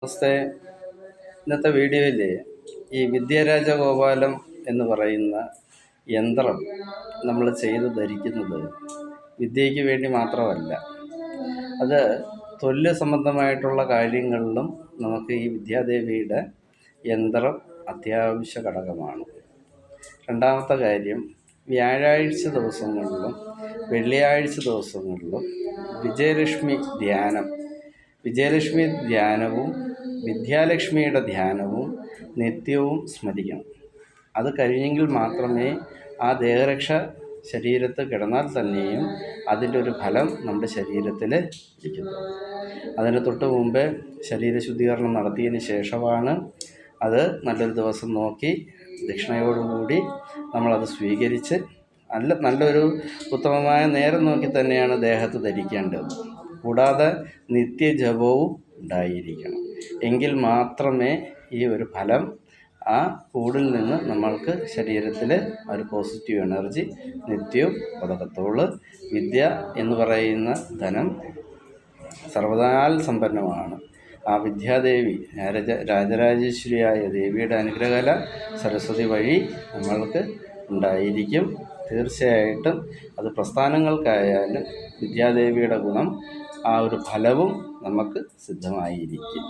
നമസ്തേ. ഇന്നത്തെ വീഡിയോയിൽ ഈ വിദ്യാരാജഗോപാലം എന്ന് പറയുന്ന യന്ത്രം നമ്മൾ ചെയ്ത് ധരിക്കുന്നത് വിദ്യയ്ക്ക് വേണ്ടി മാത്രമല്ല, അത് തൊഴിൽ സംബന്ധമായിട്ടുള്ള കാര്യങ്ങളിലും നമുക്ക് ഈ വിദ്യാദേവിയുടെ യന്ത്രം അത്യാവശ്യ ഘടകമാണ്. രണ്ടാമത്തെ കാര്യം, വ്യാഴാഴ്ച ദിവസങ്ങളിലും വെള്ളിയാഴ്ച ദിവസങ്ങളിലും വിജയലക്ഷ്മി ധ്യാനവും വിദ്യാലക്ഷ്മിയുടെ ധ്യാനവും നിത്യവും സ്മരിക്കണം. അത് കഴിഞ്ഞെങ്കിൽ മാത്രമേ ആ ദേഹരക്ഷ ശരീരത്ത് കിടന്നാൽ തന്നെയും അതിൻ്റെ ഒരു ഫലം നമ്മുടെ ശരീരത്തിൽ ഇരിക്കുന്നു. അതിന് തൊട്ട് മുമ്പേ ശരീരശുദ്ധീകരണം നടത്തിയതിന് ശേഷമാണ് അത് നല്ലൊരു ദിവസം നോക്കി ദക്ഷിണയോടുകൂടി നമ്മളത് സ്വീകരിച്ച് നല്ലൊരു ഉത്തമമായ നേരം നോക്കി തന്നെയാണ് ദേഹത്ത് ധരിക്കേണ്ടത്. കൂടാതെ നിത്യജപവും ഉണ്ടായിരിക്കണം. എങ്കിൽ മാത്രമേ ഈ ഒരു ഫലം ആ കൂടിൽ നിന്ന് നമ്മൾക്ക് ശരീരത്തിൽ ഒരു പോസിറ്റീവ് എനർജി നിത്യവും പതകത്തുള്ളൂ. വിദ്യ എന്ന് പറയുന്ന ധനം സർവ്വതാൽ സമ്പന്നമാണ്. ആ വിദ്യാദേവി രാജരാജേശ്വരിയായ ദേവിയുടെ അനുഗ്രഹകല സരസ്വതി വഴി നമ്മൾക്ക് ഉണ്ടായിരിക്കും. തീർച്ചയായിട്ടും അത് പ്രസ്ഥാനങ്ങൾക്കായാലും വിദ്യാദേവിയുടെ ഗുണം, ആ ഒരു ഫലവും നമുക്ക് സിദ്ധമായിരിക്കും.